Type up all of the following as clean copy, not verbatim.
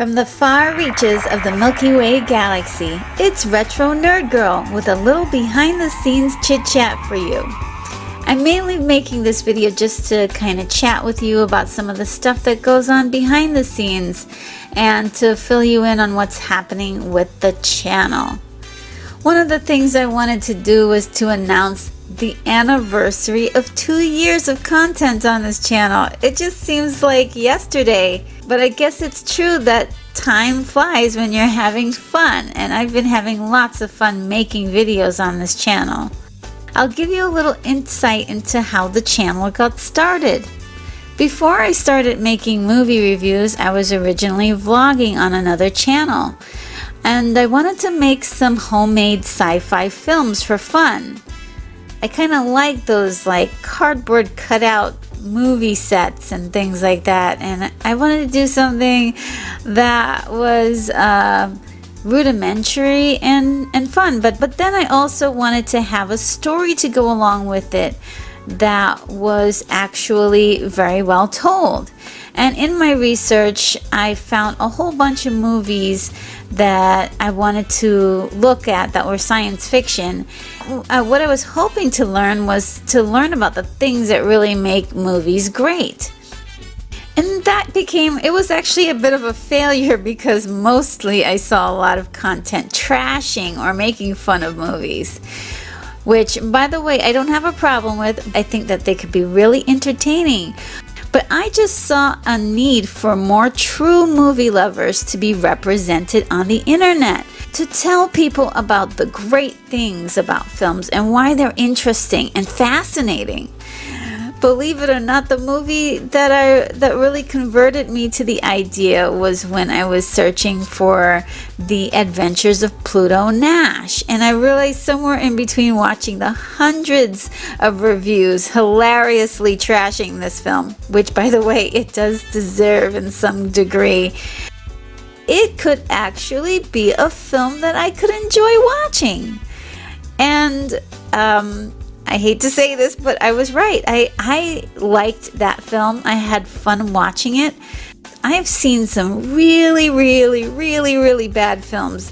From the far reaches of the Milky Way galaxy, it's Retro Nerd Girl with a little behind-the-scenes chit-chat for you. I'm mainly making this video just to kind of chat with you about some of the stuff that goes on behind the scenes and to fill you in on what's happening with the channel. One of the things I wanted to do was to announce the anniversary of 2 years of content on this channel. It just seems like yesterday, but I guess it's true that time flies when you're having fun, and I've been having lots of fun making videos on this channel. I'll give you a little insight into how the channel got started. Before I started making movie reviews, I was originally vlogging on another channel, and I wanted to make some homemade sci-fi films for fun. I kind of like those like cardboard cutout movie sets and things like that, and I wanted to do something that was rudimentary and fun, but then I also wanted to have a story to go along with it that was actually very well told. And in my research, I found a whole bunch of movies that I wanted to look at that were science fiction. What I was hoping to learn was to learn about the things that really make movies great. And it was actually a bit of a failure because mostly I saw a lot of content trashing or making fun of movies. Which, by the way, I don't have a problem with. I think that they could be really entertaining. But I just saw a need for more true movie lovers to be represented on the internet, to tell people about the great things about films and why they're interesting and fascinating. Believe it or not, the movie that really converted me to the idea was when I was searching for The Adventures of Pluto Nash, and I realized somewhere in between watching the hundreds of reviews hilariously trashing this film, which by the way it does deserve in some degree, it could actually be a film that I could enjoy watching. And I hate to say this, but I was right. I liked that film. I had fun watching it. I have seen some really bad films,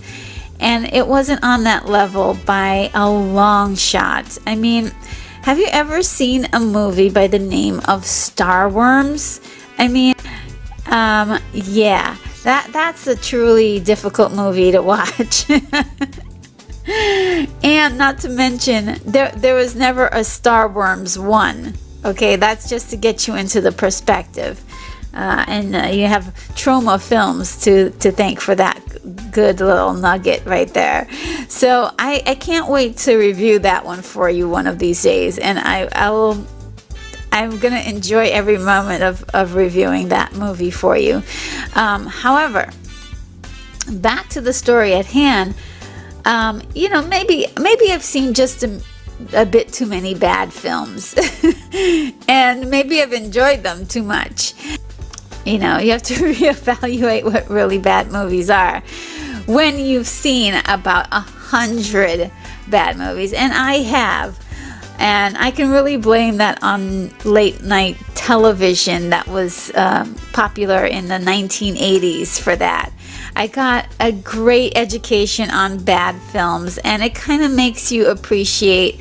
and it wasn't on that level by a long shot. I mean, have you ever seen a movie by the name of Starworms? I mean, yeah, that's a truly difficult movie to watch. And not to mention, there was never a Starworms 1. Okay, that's just to get you into the perspective. And you have Trauma Films to thank for that good little nugget right there. So I can't wait to review that one for you one of these days. And I'm going to enjoy every moment of reviewing that movie for you. However, back to the story at hand. You know, maybe I've seen just a bit too many bad films and maybe I've enjoyed them too much. You know, you have to reevaluate what really bad movies are when you've seen about 100 bad movies, and I have, and I can really blame that on late night television that was popular in the 1980s for that. I got a great education on bad films, and it kind of makes you appreciate,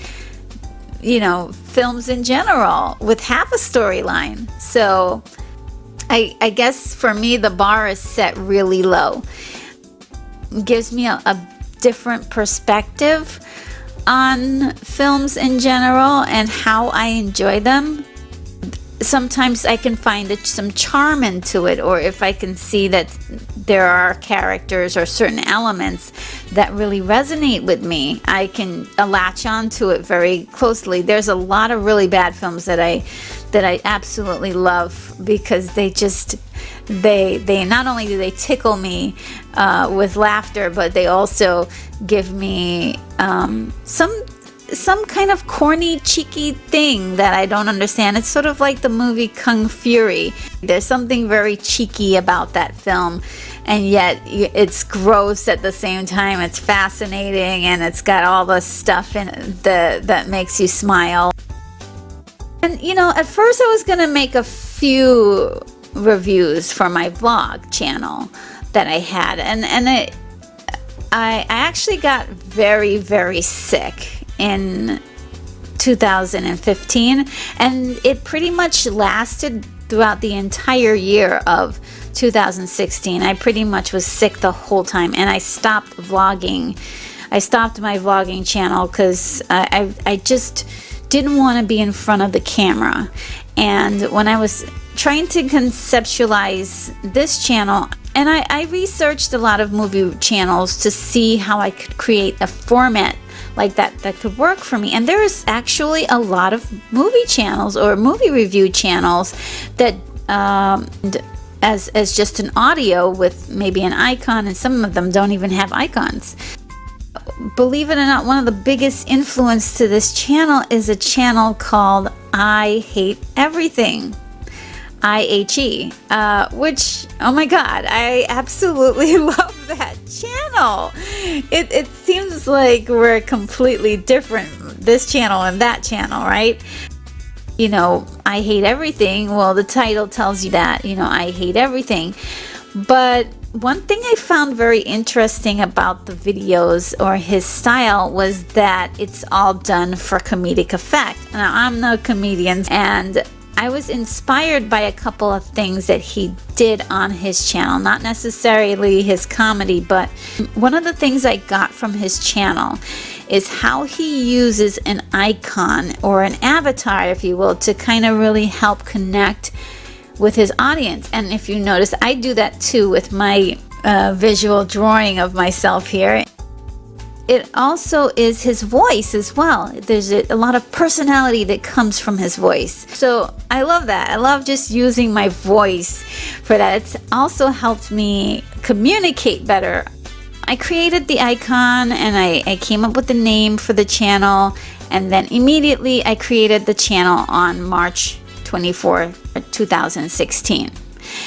you know, films in general with half a storyline. So I guess for me, the bar is set really low. It gives me a different perspective on films in general and how I enjoy them. Sometimes I can find some charm into it, or if I can see that there are characters or certain elements that really resonate with me, I can latch on to it very closely. There's a lot of really bad films that I absolutely love because they not only do they tickle me with laughter, but they also give me some kind of corny, cheeky thing that I don't understand. It's sort of like the movie Kung Fury. There's something very cheeky about that film, and yet it's gross at the same time. It's fascinating, and it's got all the stuff in it that makes you smile. And you know, at first I was gonna make a few reviews for my vlog channel, that I had, and I actually got very, very sick in 2015, and it pretty much lasted throughout the entire year of 2016. I pretty much was sick the whole time, and I stopped vlogging. I stopped my vlogging channel because I just didn't want to be in front of the camera. And when I was trying to conceptualize this channel, and I researched a lot of movie channels to see how I could create a format like that could work for me. And there's actually a lot of movie channels or movie review channels that as just an audio with maybe an icon, and some of them don't even have icons. Believe it or not, one of the biggest influence to this channel is a channel called I Hate Everything, IHE, which, oh my god, I absolutely love that channel. It seems like we're completely different, this channel and that channel, right? You know, I hate everything. Well, the title tells you that, you know, I hate everything. But one thing I found very interesting about the videos or his style was that it's all done for comedic effect. Now, I'm no comedian, and I was inspired by a couple of things that he did on his channel. Not necessarily his comedy, but one of the things I got from his channel is how he uses an icon or an avatar, if you will, to kind of really help connect with his audience. And if you notice, I do that too with my visual drawing of myself here. It also is his voice as well. There's a lot of personality that comes from his voice. So I love that. I love just using my voice for that. It's also helped me communicate better. I created the icon, and I came up with the name for the channel, and then immediately I created the channel on March 24, 2016.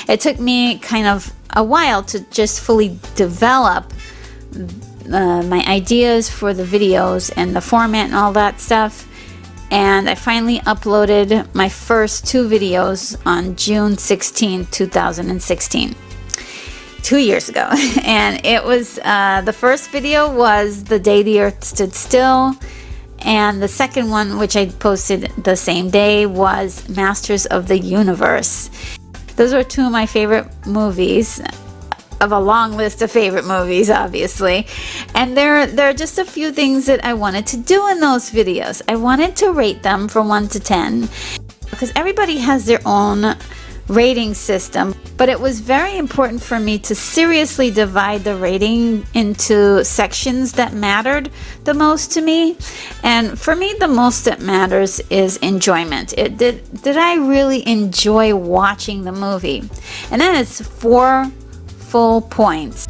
It took me kind of a while to just fully develop my ideas for the videos and the format and all that stuff, and I finally uploaded my first 2 videos on June 16, 2016, 2 years ago. And it was the first video was The Day the Earth Stood Still, and the second one, which I posted the same day, was Masters of the Universe. Those are 2 of my favorite movies, of a long list of favorite movies, obviously. And there are just a few things that I wanted to do in those videos. I wanted to rate them from 1 to 10, because everybody has their own rating system, but it was very important for me to seriously divide the rating into sections that mattered the most to me. And for me, the most that matters is enjoyment. Did I really enjoy watching the movie? And then it's 4 full points.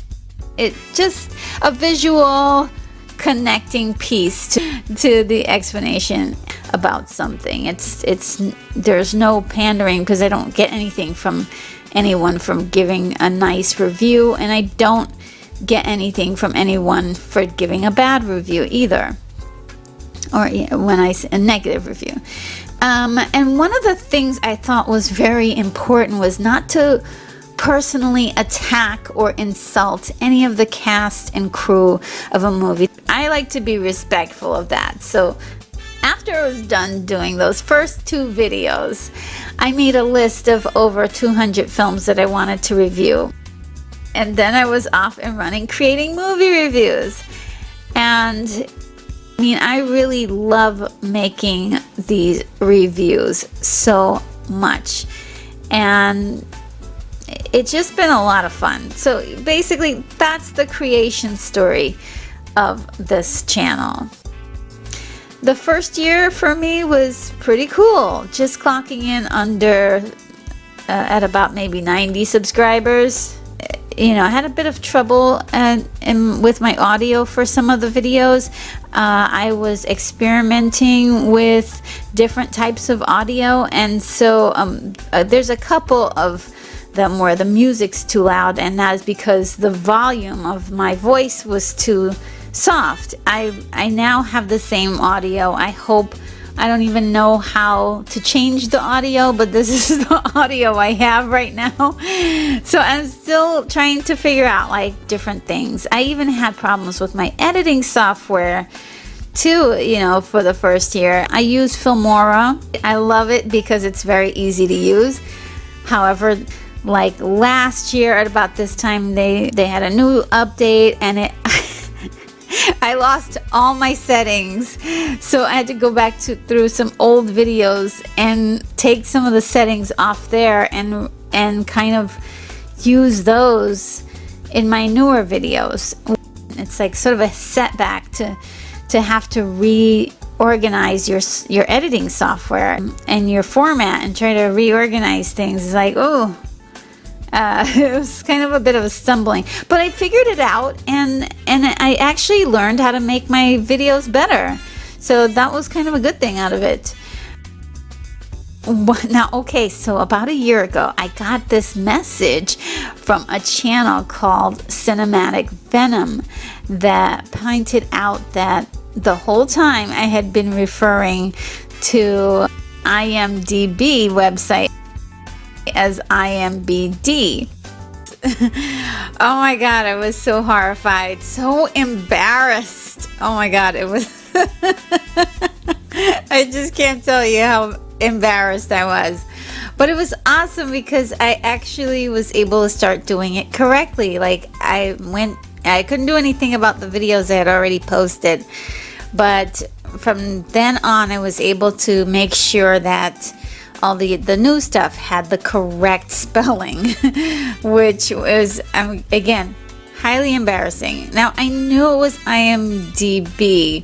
It just a visual connecting piece to the explanation about something. There's no pandering, because I don't get anything from anyone from giving a nice review, and I don't get anything from anyone for giving a bad review either, or when I say a negative review. And one of the things I thought was very important was not to personally attack or insult any of the cast and crew of a movie. I like to be respectful of that. So after I was done doing those first 2 videos, I made a list of over 200 films that I wanted to review. And then I was off and running creating movie reviews. And I mean, I really love making these reviews so much. And it's just been a lot of fun. So basically, that's the creation story of this channel. The first year for me was pretty cool. Just clocking in under at about maybe 90 subscribers. You know, I had a bit of trouble and with my audio for some of the videos. I was experimenting with different types of audio, and so there's a couple of them where the music's too loud, and that is because the volume of my voice was too soft. I now have the same audio. I hope I don't even know how to change the audio, but this is the audio I have right now. So I'm still trying to figure out like different things. I even had problems with my editing software too, you know, for the first year. I use Filmora. I love it because it's very easy to use. However, like last year at about this time, they had a new update, and it I lost all my settings, so I had to go back through some old videos and take some of the settings off there and kind of use those in my newer videos. It's like sort of a setback to have to reorganize your editing software and your format and try to reorganize things. It's like, oh, it was kind of a bit of a stumbling, but I figured it out, and I actually learned how to make my videos better. So that was kind of a good thing out of it. Now, okay, so about a year ago, I got this message from a channel called Cinematic Venom that pointed out that the whole time I had been referring to IMDb website as IMBD. Oh my god, I was so horrified, so embarrassed. Oh my god, it was I just can't tell you how embarrassed I was. But it was awesome because I actually was able to start doing it correctly. Like I couldn't do anything about the videos I had already posted, but from then on I was able to make sure that all the new stuff had the correct spelling, which was, again, highly embarrassing. Now, I knew it was IMDb,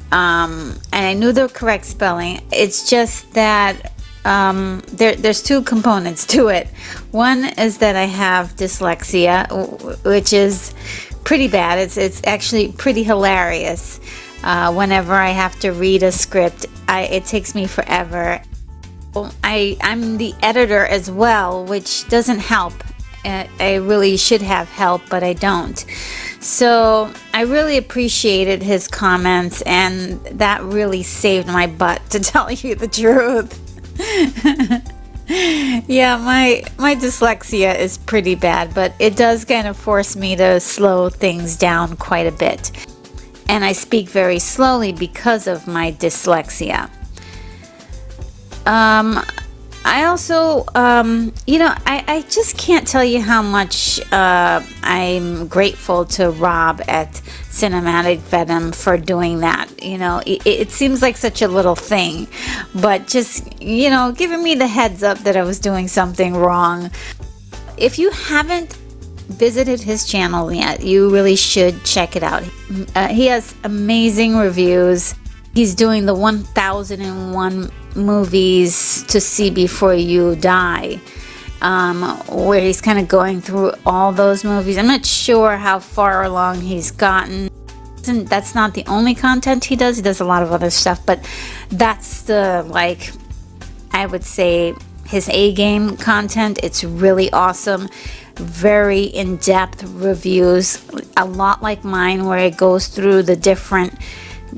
and I knew the correct spelling. It's just that there's two components to it. One is that I have dyslexia, which is pretty bad. It's actually pretty hilarious. Whenever I have to read a script, it takes me forever. I'm the editor as well, which doesn't help. I really should have help, but I don't. So I really appreciated his comments, and that really saved my butt, to tell you the truth. Yeah, my dyslexia is pretty bad, but it does kind of force me to slow things down quite a bit. And I speak very slowly because of my dyslexia. I also, I just can't tell you how much I'm grateful to Rob at Cinematic Venom for doing that. You know, it seems like such a little thing, but just, you know, giving me the heads up that I was doing something wrong. If you haven't visited his channel yet, you really should check it out. He has amazing reviews. He's doing the 1001 movies to see before you die, where he's kind of going through all those movies. I'm not sure how far along he's gotten. That's not the only content he does. He does a lot of other stuff, but that's the, like, I would say his A-game content. It's really awesome. Very in-depth reviews, a lot like mine, where it goes through the different,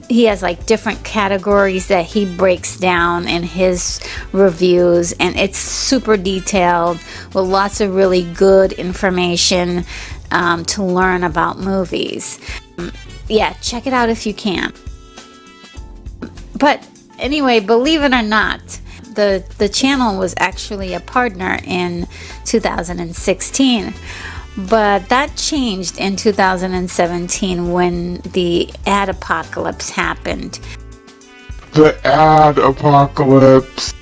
he has like different categories that he breaks down in his reviews, and it's super detailed with lots of really good information to learn about movies. Yeah, check it out if you can. But anyway, believe it or not, the channel was actually a partner in 2016. But that changed in 2017 when the ad apocalypse happened. The ad apocalypse.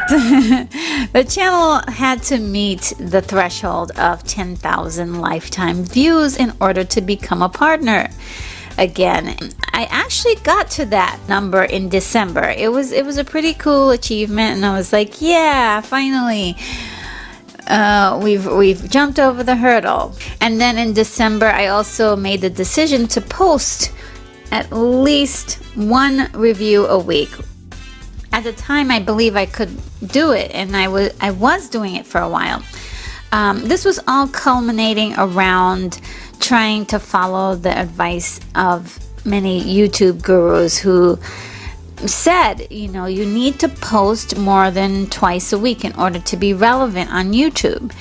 The channel had to meet the threshold of 10,000 lifetime views in order to become a partner again. I actually got to that number in December. It was a pretty cool achievement, and I was like, yeah, finally. We've jumped over the hurdle. And then in December, I also made the decision to post at least one review a week. At the time, I believe I could do it, and I was doing it for a while. This was all culminating around trying to follow the advice of many YouTube gurus who said, you know, you need to post more than twice a week in order to be relevant on YouTube.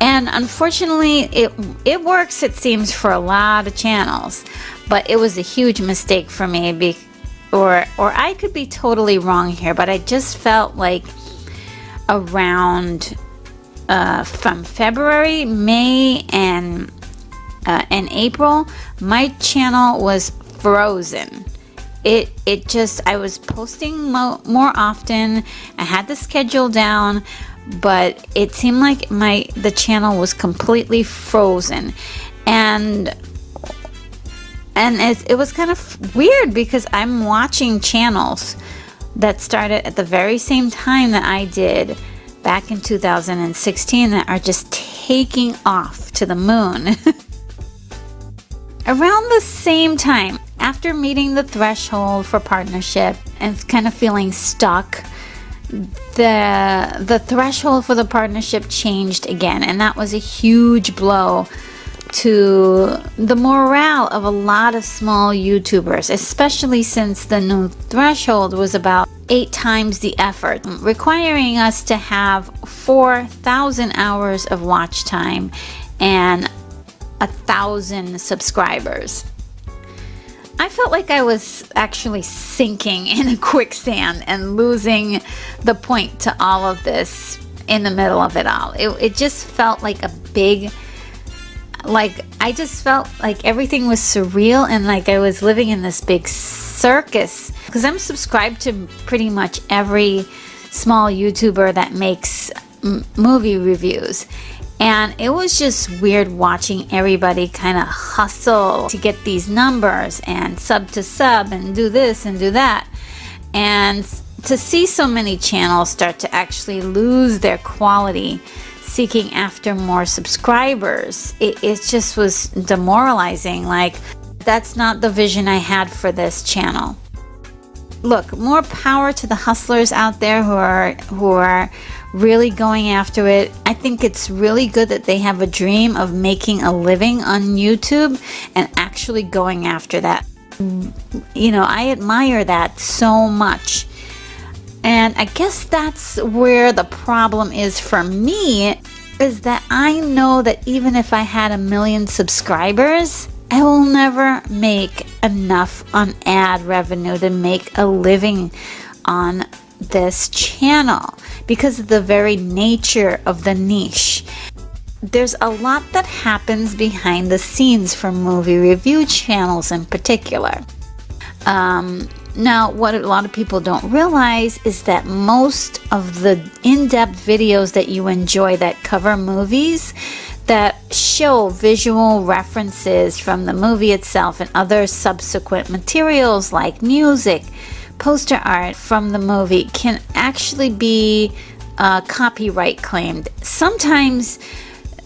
And unfortunately, it works, it seems, for a lot of channels, but it was a huge mistake for me. Or I could be totally wrong here, but I just felt like around from February, May, and April, my channel was frozen. It just, I was posting more often. I had the schedule down, but it seemed like the channel was completely frozen, and it was kind of weird because I'm watching channels that started at the very same time that I did back in 2016 that are just taking off to the moon. Around the same time, after meeting the threshold for partnership and kind of feeling stuck, the threshold for the partnership changed again, and that was a huge blow to the morale of a lot of small YouTubers, especially since the new threshold was about 8 times the effort, requiring us to have 4,000 hours of watch time and 1,000 subscribers. I felt like I was actually sinking in a quicksand and losing the point to all of this in the middle of it all. It just felt like a big, like, I just felt like everything was surreal and like I was living in this big circus. Because I'm subscribed to pretty much every small YouTuber that makes movie reviews. And it was just weird watching everybody kind of hustle to get these numbers and sub to sub and do this and do that. And to see so many channels start to actually lose their quality seeking after more subscribers, it just was demoralizing. Like, that's not the vision I had for this channel. Look, more power to the hustlers out there who are really going after it. I think it's really good that they have a dream of making a living on YouTube and actually going after that. You know, I admire that so much. And I guess that's where the problem is for me, is that I know that even if I had 1 million subscribers, I will never make enough on ad revenue to make a living on this channel because of the very nature of the niche. There's a lot that happens behind the scenes for movie review channels in particular. Now, what a lot of people don't realize is that most of the in-depth videos that you enjoy that cover movies, that show visual references from the movie itself and other subsequent materials like music, poster art from the movie, can actually be copyright claimed. Sometimes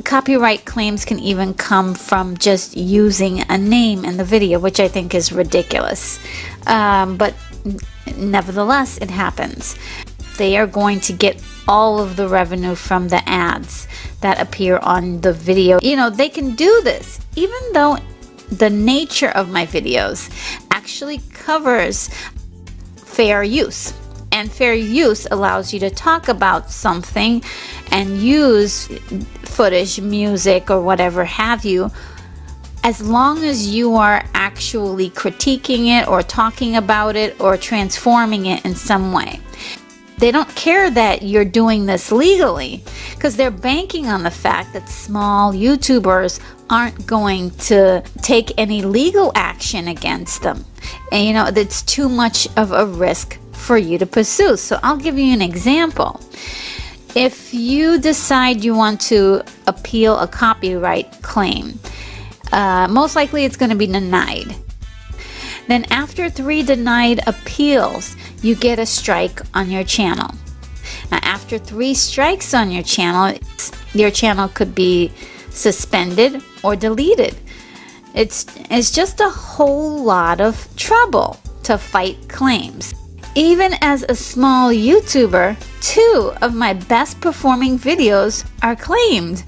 copyright claims can even come from just using a name in the video, which I think is ridiculous. But nevertheless, it happens. They are going to get all of the revenue from the ads that appear on the video. You know, they can do this even though the nature of my videos actually covers fair use. And fair use allows you to talk about something and use footage, music, or whatever have you, as long as you are actually critiquing it or talking about it or transforming it in some way. They don't care that you're doing this legally because they're banking on the fact that small YouTubers aren't going to take any legal action against them. And you know, that's too much of a risk for you to pursue. So I'll give you an example. If you decide you want to appeal a copyright claim, most likely it's going to be denied. Then after 3 denied appeals, you get a strike on your channel. Now after 3 strikes on your channel could be suspended or deleted. It's just a whole lot of trouble to fight claims. Even as a small YouTuber, 2 of my best performing videos are claimed.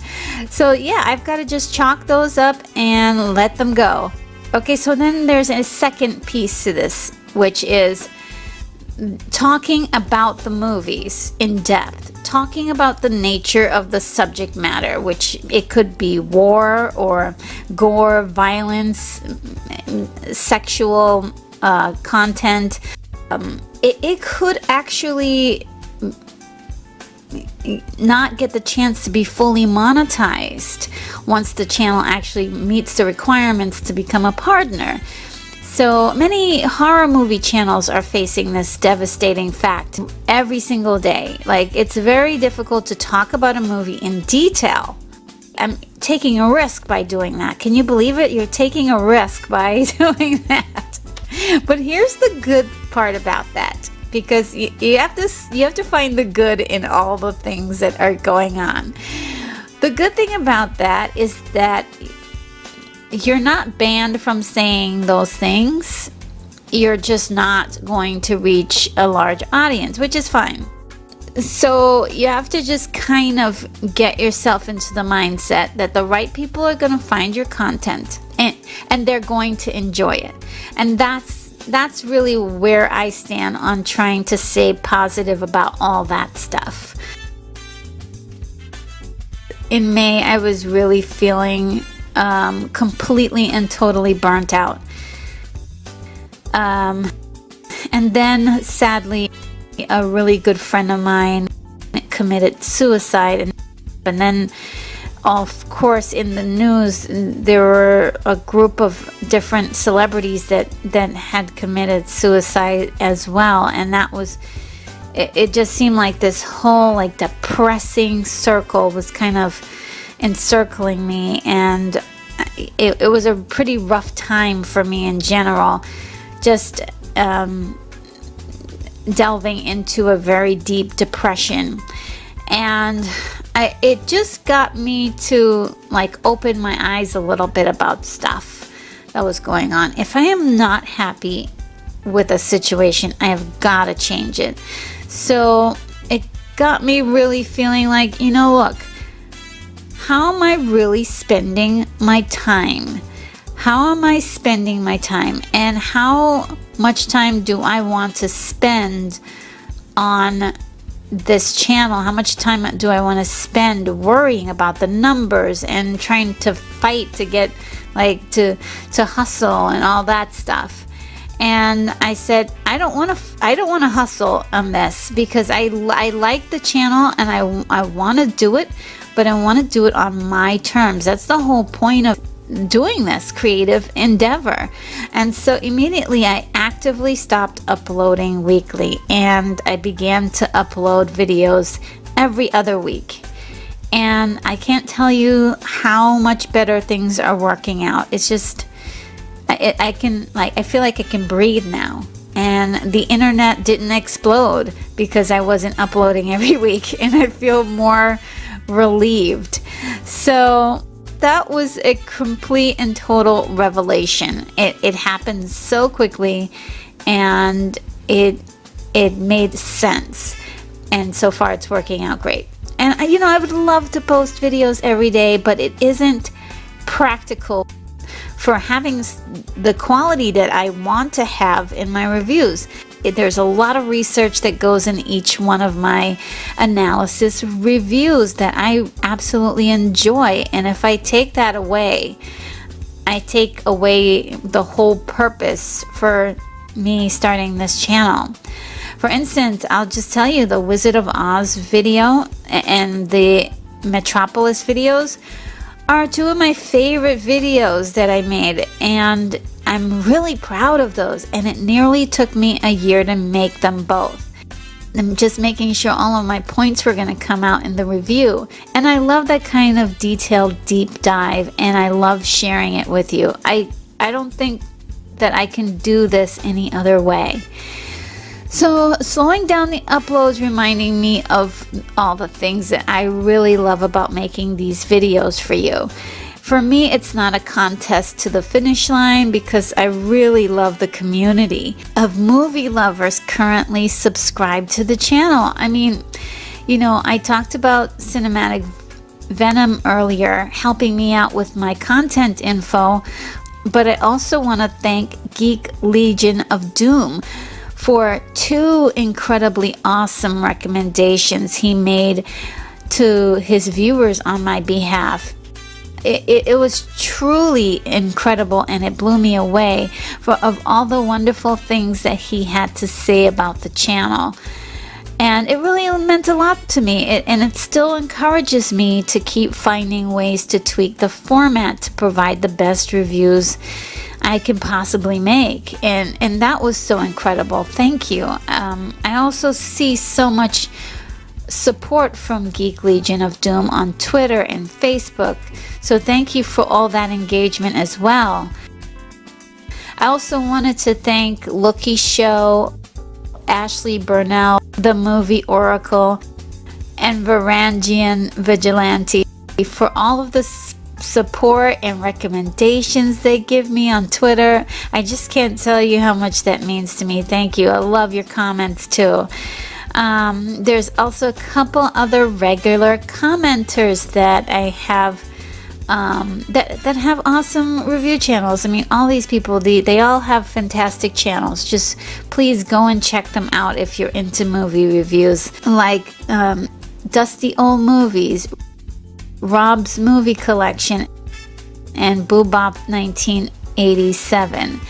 So yeah, I've got to just chalk those up and let them go. Okay, so then there's a second piece to this, which is talking about the movies in depth, talking about the nature of the subject matter, which it could be war or gore, violence, sexual content. It could actually not get the chance to be fully monetized once the channel actually meets the requirements to become a partner. So many horror movie channels are facing this devastating fact every single day. Like, it's very difficult to talk about a movie in detail. I'm taking a risk by doing that. Can you believe it? You're taking a risk by doing that. But here's the good part about that, because you have to find the good in all the things that are going on. The good thing about that is that you're not banned from saying those things. You're just not going to reach a large audience, which is fine. So you have to just kind of get yourself into the mindset that the right people are going to find your content and they're going to enjoy it. And that's really where I stand on trying to stay positive about all that stuff. In May, I was really feeling completely and totally burnt out. And then, sadly, a really good friend of mine committed suicide. And then, of course, in the news, there were a group of different celebrities that had committed suicide as well. And that was, it just seemed like this whole like depressing circle was kind of encircling me, and it was a pretty rough time for me in general, just delving into a very deep depression. And it just got me to like open my eyes a little bit about stuff that was going on. If I am not happy with a situation, I have got to change it. So it got me really feeling like, look, how am I really spending my time? How am I spending my time? And how much time do I want to spend on this channel? How much time do I want to spend worrying about the numbers and trying to fight to get to hustle and all that stuff? And I said, I don't want to hustle on this, because I like the channel and I want to do it, but I want to do it on my terms. That's the whole point of doing this creative endeavor. And so immediately I actively stopped uploading weekly, and I began to upload videos every other week. And I can't tell you how much better things are working out. It's just, I feel like I can breathe now. And the internet didn't explode because I wasn't uploading every week, and I feel more relieved. So that was a complete and total revelation. It happened so quickly, and it made sense. And so far it's working out great. And I would love to post videos every day, but it isn't practical for having the quality that I want to have in my reviews. There's a lot of research that goes in each one of my analysis reviews that I absolutely enjoy. And if I take that away, I take away the whole purpose for me starting this channel. For instance, I'll just tell you, the Wizard of Oz video and the Metropolis videos are two of my favorite videos that I made, and I'm really proud of those. And it nearly took me a year to make them both. I'm just making sure all of my points were going to come out in the review. And I love that kind of detailed deep dive, and I love sharing it with you. I don't think that I can do this any other way. So slowing down the uploads reminding me of all the things that I really love about making these videos for you. For me, it's not a contest to the finish line, because I really love the community of movie lovers currently subscribed to the channel. I mean, I talked about Cinematic Venom earlier, helping me out with my content info. but I also want to thank Geek Legion of Doom for 2 incredibly awesome recommendations he made to his viewers on my behalf. It was truly incredible, and it blew me away of all the wonderful things that he had to say about the channel. And it really meant a lot to me, and it still encourages me to keep finding ways to tweak the format to provide the best reviews I can possibly make. And that was so incredible. Thank you. I also see so much support from Geek Legion of Doom on Twitter and Facebook, so thank you for all that engagement as well. I also wanted to thank Lookie Show, Ashley Burnell, The Movie Oracle, and Varangian Vigilante for all of the support and recommendations they give me on Twitter. I just can't tell you how much that means to me. Thank you. I love your comments too. There's also a couple other regular commenters that I have that have awesome review channels. I mean, all these people, they all have fantastic channels. Just please go and check them out if you're into movie reviews, like Dusty Old Movies, Rob's Movie Collection, and Boobop 1987.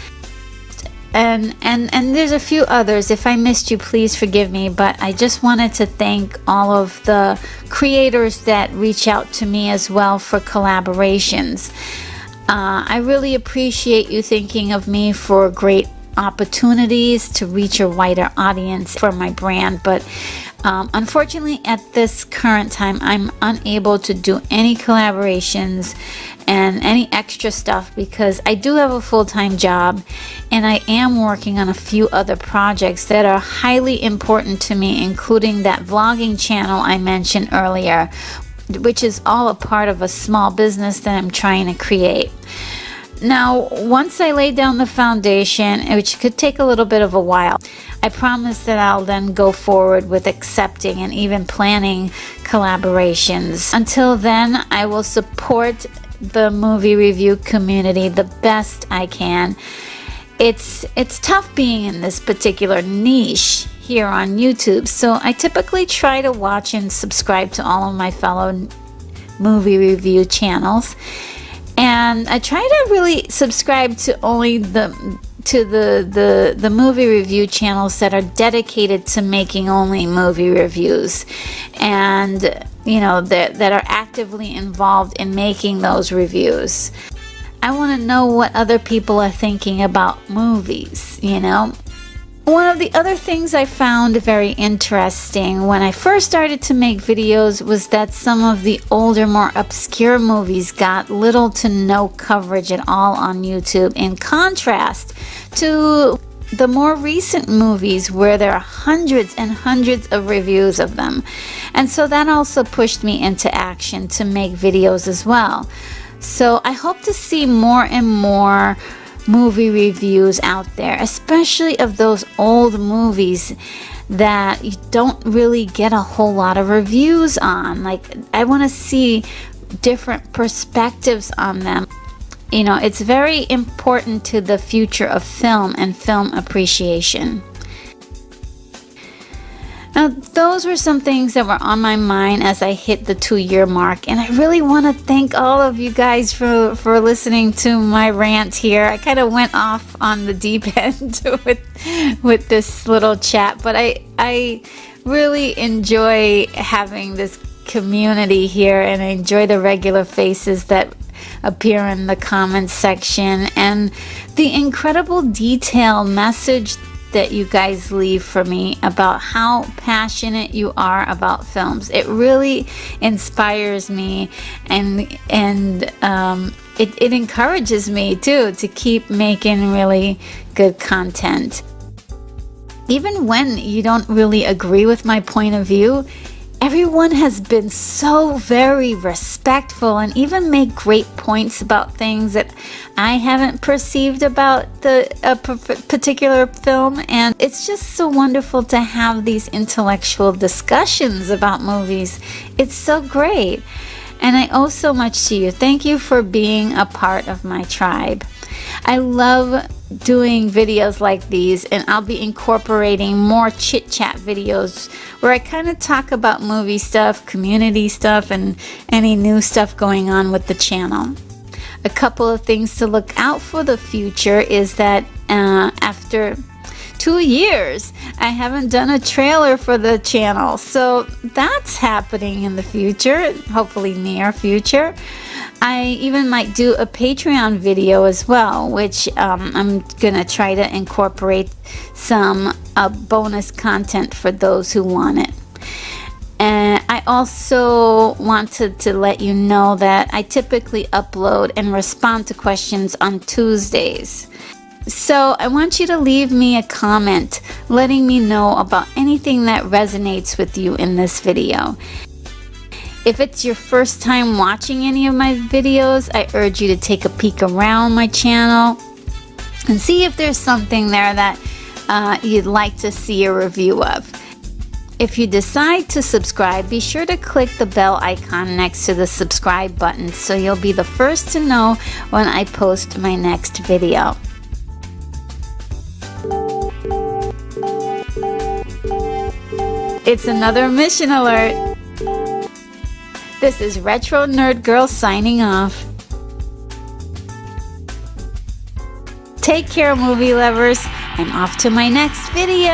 And there's a few others. If I missed you, please forgive me, but I just wanted to thank all of the creators that reach out to me as well for collaborations. I really appreciate you thinking of me for great opportunities to reach a wider audience for my brand, but unfortunately at this current time I'm unable to do any collaborations and any extra stuff because I do have a full-time job, and I am working on a few other projects that are highly important to me, including that vlogging channel I mentioned earlier, which is all a part of a small business that I'm trying to create. Now, once I lay down the foundation, which could take a little bit of a while, I promise that I'll then go forward with accepting and even planning collaborations. Until then, I will support the movie review community the best I can. It's tough being in this particular niche here on YouTube, so I typically try to watch and subscribe to all of my fellow movie review channels, and I try to really subscribe to only the movie review channels that are dedicated to making only movie reviews, and that are actively involved in making those reviews. I want to know what other people are thinking about movies. One of the other things I found very interesting when I first started to make videos was that some of the older, more obscure movies got little to no coverage at all on YouTube, in contrast to the more recent movies where there are hundreds and hundreds of reviews of them. And so that also pushed me into action to make videos as well. So I hope to see more and more movie reviews out there, especially of those old movies that you don't really get a whole lot of reviews on. Like, I want to see different perspectives on them. It's very important to the future of film and film appreciation. Now, those were some things that were on my mind as I hit the 2-year mark, and I really want to thank all of you guys for listening to my rant here. I kind of went off on the deep end with this little chat, but I really enjoy having this community here, and I enjoy the regular faces that appear in the comments section and the incredible detailed message that you guys leave for me about how passionate you are about films. It really inspires me, and it encourages me too to keep making really good content. Even when you don't really agree with my point of view, everyone has been so very respectful and even made great points about things that I haven't perceived about a particular film. And it's just so wonderful to have these intellectual discussions about movies. It's so great. And I owe so much to you. Thank you for being a part of my tribe. I love doing videos like these, and I'll be incorporating more chit chat videos where I kind of talk about movie stuff, community stuff, and any new stuff going on with the channel. A couple of things to look out for the future is that after 2 years, I haven't done a trailer for the channel, so that's happening in the future, hopefully near future. I even might do a Patreon video as well, which I'm gonna try to incorporate some bonus content for those who want it. And I also wanted to let you know that I typically upload and respond to questions on Tuesdays. So I want you to leave me a comment letting me know about anything that resonates with you in this video. If it's your first time watching any of my videos, I urge you to take a peek around my channel and see if there's something there that you'd like to see a review of. If you decide to subscribe, be sure to click the bell icon next to the subscribe button so you'll be the first to know when I post my next video. It's another mission alert. This is Retro Nerd Girl signing off. Take care, movie lovers. I'm off to my next video.